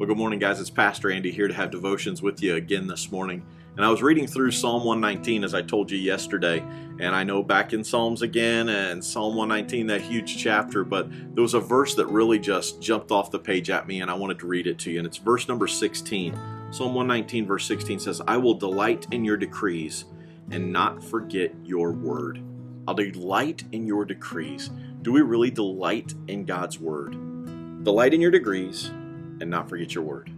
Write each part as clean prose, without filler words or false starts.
Well, good morning, guys. It's Pastor Andy here to have devotions with you again this morning. And I was reading through Psalm 119, as I told you yesterday. And I know back in Psalms again and Psalm 119, that huge chapter, but there was a verse that really just jumped off the page at me, and I wanted to read it to you. And it's verse number 16. Psalm 119, verse 16 says, I will delight in your decrees and not forget your word. I'll delight in your decrees. Do we really delight in God's word? Delight in your decrees and not forget your word.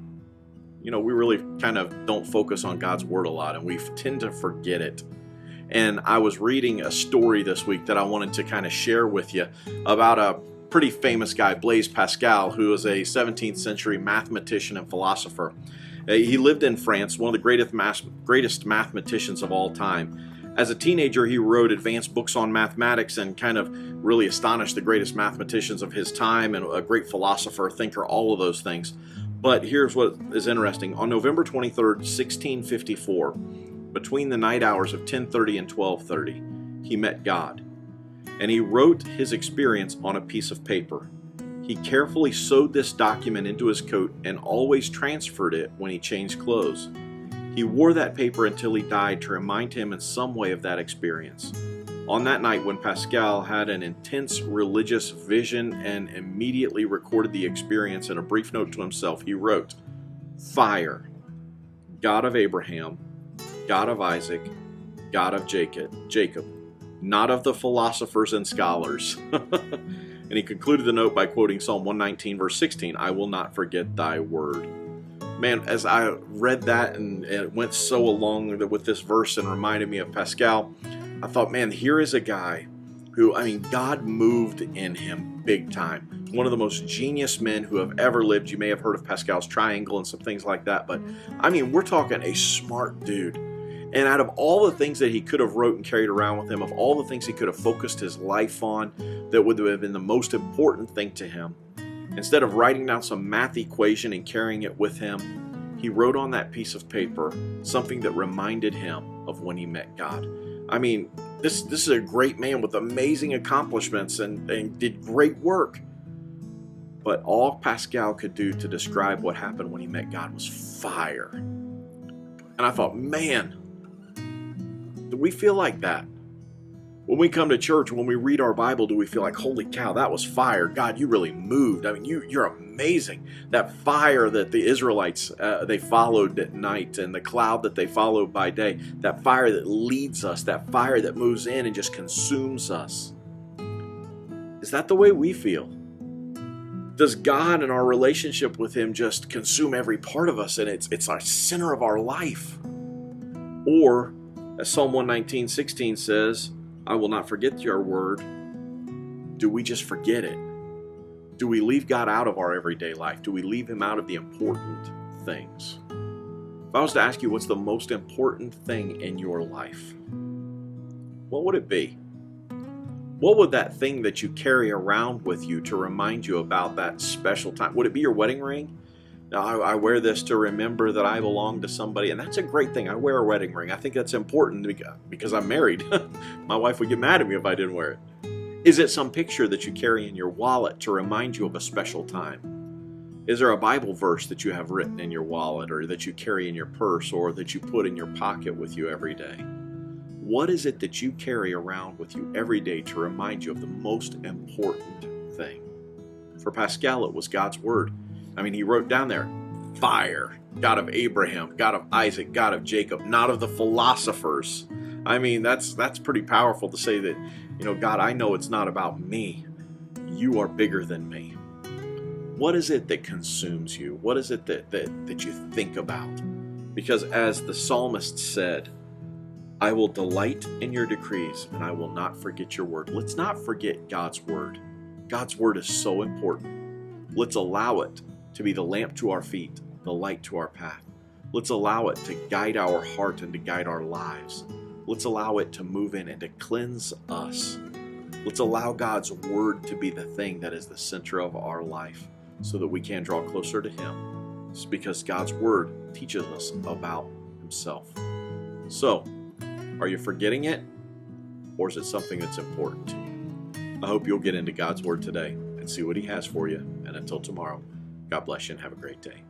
You know, we really kind of don't focus on God's word a lot, and we tend to forget it. And I was reading a story this week that I wanted to kind of share with you about a pretty famous guy, Blaise Pascal, who was a 17th century mathematician and philosopher. He lived in France, one of the greatest mathematicians of all time. As a teenager, he wrote advanced books on mathematics and kind of really astonished the greatest mathematicians of his time, and a great philosopher, thinker, all of those things. But here's what is interesting. On November 23rd, 1654, between the night hours of 10:30 and 12:30, he met God. And he wrote his experience on a piece of paper. He carefully sewed this document into his coat and always transferred it when he changed clothes. He wore that paper until he died to remind him in some way of that experience. On that night, when Pascal had an intense religious vision and immediately recorded the experience in a brief note to himself, he wrote, Fire, God of Abraham, God of Isaac, God of Jacob, not of the philosophers and scholars. And he concluded the note by quoting Psalm 119, verse 16, I will not forget thy word. Man, as I read that and it went so along with this verse and reminded me of Pascal, I thought, man, here is a guy who, God moved in him big time. One of the most genius men who have ever lived. You may have heard of Pascal's triangle and some things like that, but we're talking a smart dude. And out of all the things that he could have wrote and carried around with him, of all the things he could have focused his life on that would have been the most important thing to him, instead of writing down some math equation and carrying it with him, he wrote on that piece of paper something that reminded him of when he met God. This is a great man with amazing accomplishments and did great work. But all Pascal could do to describe what happened when he met God was fire. And I thought, man, do we feel like that? When we come to church, when we read our Bible, do we feel like, holy cow, that was fire. God, you really moved. You're amazing. That fire that the Israelites, they followed at night, and the cloud that they followed by day, that fire that leads us, that fire that moves in and just consumes us. Is that the way we feel? Does God and our relationship with Him just consume every part of us, and it's our center of our life? Or, as Psalm 119:16 says, I will not forget your word. Do we just forget it? Do we leave God out of our everyday life? Do we leave Him out of the important things? If I was to ask you what's the most important thing in your life, what would it be? What would that thing that you carry around with you to remind you about that special time? Would it be your wedding ring? Now, I wear this to remember that I belong to somebody, and that's a great thing. I wear a wedding ring. I think that's important because I'm married. My wife would get mad at me if I didn't wear it. Is it some picture that you carry in your wallet to remind you of a special time? Is there a Bible verse that you have written in your wallet, or that you carry in your purse, or that you put in your pocket with you every day? What is it that you carry around with you every day to remind you of the most important thing? For Pascal, it was God's word. He wrote down there, fire, God of Abraham, God of Isaac, God of Jacob, not of the philosophers. That's pretty powerful to say that, God, I know it's not about me. You are bigger than me. What is it that consumes you? What is it that you think about? Because as the psalmist said, I will delight in your decrees and I will not forget your word. Let's not forget God's word. God's word is so important. Let's allow it to be the lamp to our feet, the light to our path. Let's allow it to guide our heart and to guide our lives. Let's allow it to move in and to cleanse us. Let's allow God's word to be the thing that is the center of our life so that we can draw closer to Him. It's because God's word teaches us about Himself. So, are you forgetting it, or is it something that's important to you? I hope you'll get into God's word today and see what He has for you. And until tomorrow, God bless you and have a great day.